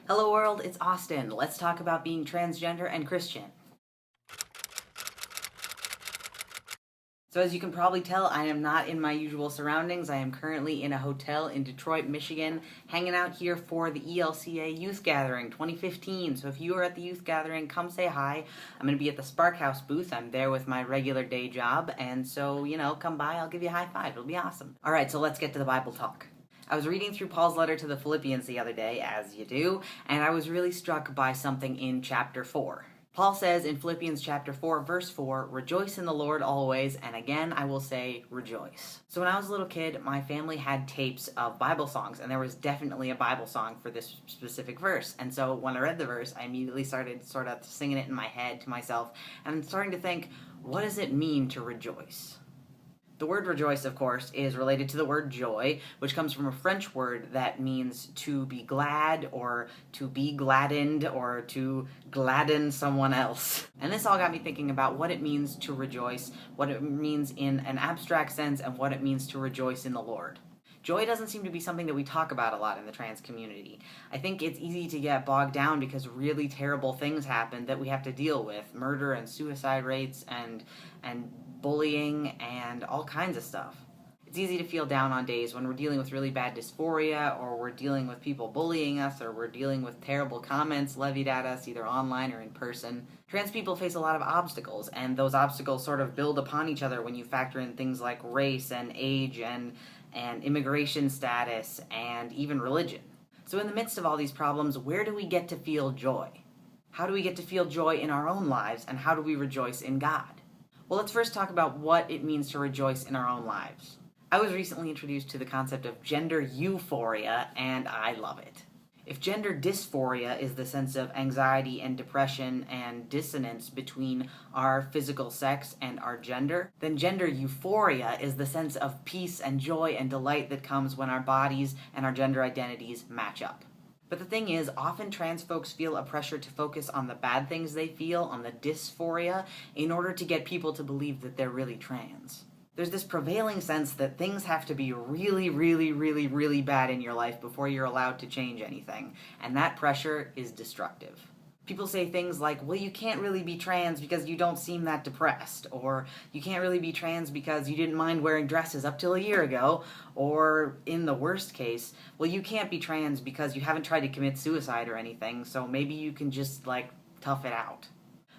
Hello world, it's Austin. Let's talk about being transgender and Christian. So as you can probably tell, I am not in my usual surroundings. I am currently in a hotel in Detroit, Michigan, hanging out here for the ELCA Youth Gathering 2015. So if you are at the youth gathering, come say hi. I'm going to be at the Spark House booth. I'm there with my regular day job, and so, come by, I'll give you a high five. It'll be awesome. Alright, so let's get to the Bible talk. I was reading through Paul's letter to the Philippians the other day, as you do, and I was really struck by something in chapter 4. Paul says in Philippians chapter 4, verse 4, "Rejoice in the Lord always, and again I will say, rejoice." So when I was a little kid, my family had tapes of Bible songs, and there was definitely a Bible song for this specific verse. And so when I read the verse, I immediately started sort of singing it in my head to myself, and I'm starting to think, what does it mean to rejoice? The word rejoice, of course, is related to the word joy, which comes from a French word that means to be glad, or to be gladdened, or to gladden someone else. And this all got me thinking about what it means to rejoice, what it means in an abstract sense, and what it means to rejoice in the Lord. Joy doesn't seem to be something that we talk about a lot in the trans community. I think it's easy to get bogged down because really terrible things happen that we have to deal with. Murder and suicide rates and bullying and all kinds of stuff. It's easy to feel down on days when we're dealing with really bad dysphoria, or we're dealing with people bullying us, or we're dealing with terrible comments levied at us either online or in person. Trans people face a lot of obstacles, and those obstacles sort of build upon each other when you factor in things like race and age and immigration status and even religion. So in the midst of all these problems, where do we get to feel joy? How do we get to feel joy in our own lives, and how do we rejoice in God? Well, let's first talk about what it means to rejoice in our own lives. I was recently introduced to the concept of gender euphoria, and I love it. If gender dysphoria is the sense of anxiety and depression and dissonance between our physical sex and our gender, then gender euphoria is the sense of peace and joy and delight that comes when our bodies and our gender identities match up. But the thing is, often trans folks feel a pressure to focus on the bad things they feel, on the dysphoria, in order to get people to believe that they're really trans. There's this prevailing sense that things have to be really, really, really, really bad in your life before you're allowed to change anything, and that pressure is destructive. People say things like, well, you can't really be trans because you don't seem that depressed, or you can't really be trans because you didn't mind wearing dresses up till a year ago, or in the worst case, well, you can't be trans because you haven't tried to commit suicide or anything, so maybe you can just, tough it out.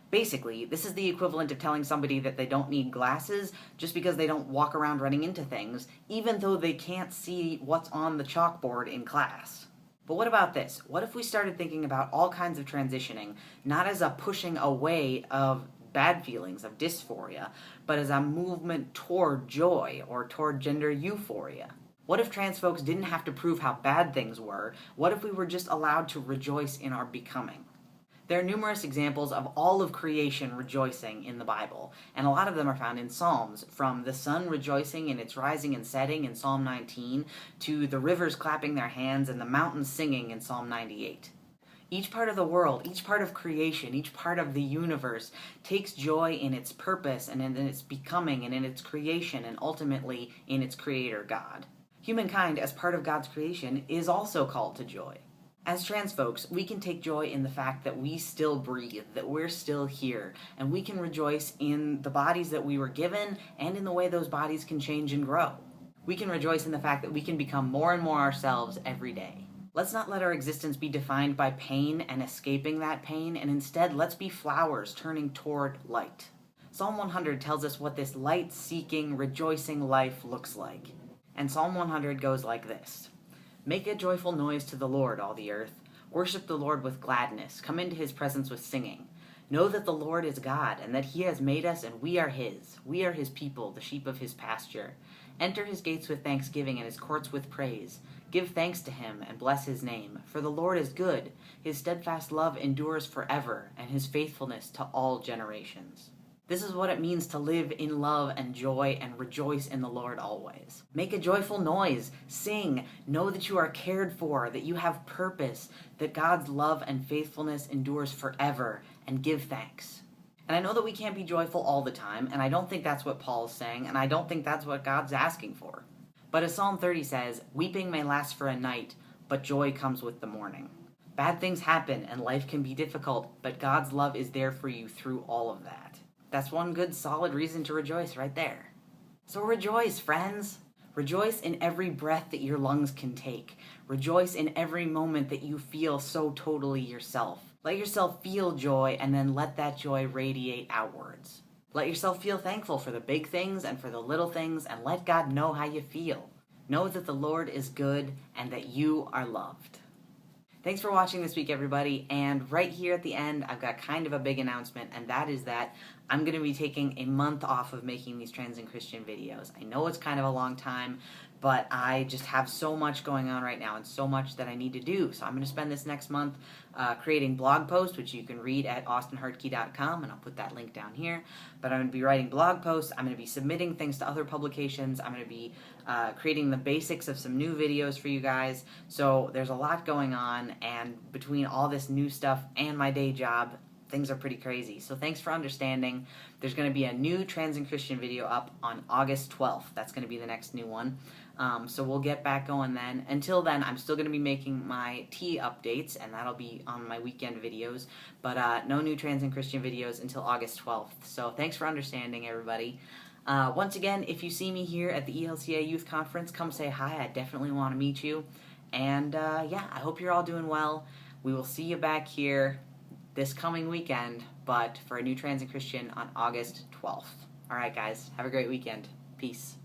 Basically, this is the equivalent of telling somebody that they don't need glasses just because they don't walk around running into things, even though they can't see what's on the chalkboard in class. But what about this? What if we started thinking about all kinds of transitioning, not as a pushing away of bad feelings, of dysphoria, but as a movement toward joy, or toward gender euphoria? What if trans folks didn't have to prove how bad things were? What if we were just allowed to rejoice in our becoming? There are numerous examples of all of creation rejoicing in the Bible, and a lot of them are found in Psalms, from the sun rejoicing in its rising and setting in Psalm 19, to the rivers clapping their hands and the mountains singing in Psalm 98. Each part of the world, each part of creation, each part of the universe takes joy in its purpose and in its becoming and in its creation and ultimately in its creator, God. Humankind, as part of God's creation, is also called to joy. As trans folks, we can take joy in the fact that we still breathe, that we're still here, and we can rejoice in the bodies that we were given and in the way those bodies can change and grow. We can rejoice in the fact that we can become more and more ourselves every day. Let's not let our existence be defined by pain and escaping that pain, and instead let's be flowers turning toward light. Psalm 100 tells us what this light-seeking, rejoicing life looks like. And Psalm 100 goes like this: "Make a joyful noise to the Lord, all the earth. Worship the Lord with gladness. Come into his presence with singing. Know that the Lord is God, and that he has made us, and we are his. We are his people, the sheep of his pasture. Enter his gates with thanksgiving and his courts with praise. Give thanks to him and bless his name. For the Lord is good. His steadfast love endures forever, and his faithfulness to all generations." This is what it means to live in love and joy and rejoice in the Lord always. Make a joyful noise. Sing. Know that you are cared for, that you have purpose, that God's love and faithfulness endures forever, and give thanks. And I know that we can't be joyful all the time, and I don't think that's what Paul's saying, and I don't think that's what God's asking for. But as Psalm 30 says, "Weeping may last for a night, but joy comes with the morning." Bad things happen and life can be difficult, but God's love is there for you through all of that. That's one good solid reason to rejoice right there. So rejoice, friends. Rejoice in every breath that your lungs can take. Rejoice in every moment that you feel so totally yourself. Let yourself feel joy and then let that joy radiate outwards. Let yourself feel thankful for the big things and for the little things, and let God know how you feel. Know that the Lord is good and that you are loved. Thanks for watching this week, everybody, and right here at the end, I've got kind of a big announcement, and that is that I'm going to be taking a month off of making these trans and Christian videos. I know it's kind of a long time, but I just have so much going on right now and so much that I need to do. So I'm going to spend this next month creating blog posts, which you can read at austinhartke.com, and I'll put that link down here. But I'm going to be writing blog posts. I'm going to be submitting things to other publications. I'm going to be creating the basics of some new videos for you guys. So there's a lot going on, and between all this new stuff and my day job, things are pretty crazy. So thanks for understanding. There's going to be a new Trans and Christian video up on August 12th. That's going to be the next new one. So we'll get back going then. Until then, I'm still going to be making my tea updates, and that'll be on my weekend videos. But no new Trans and Christian videos until August 12th. So thanks for understanding, everybody. Once again, if you see me here at the ELCA Youth Conference, come say hi. I definitely want to meet you. And yeah, I hope you're all doing well. We will see you back here this coming weekend, but for a new Trans and Christian on August 12th. All right, guys, have a great weekend. Peace.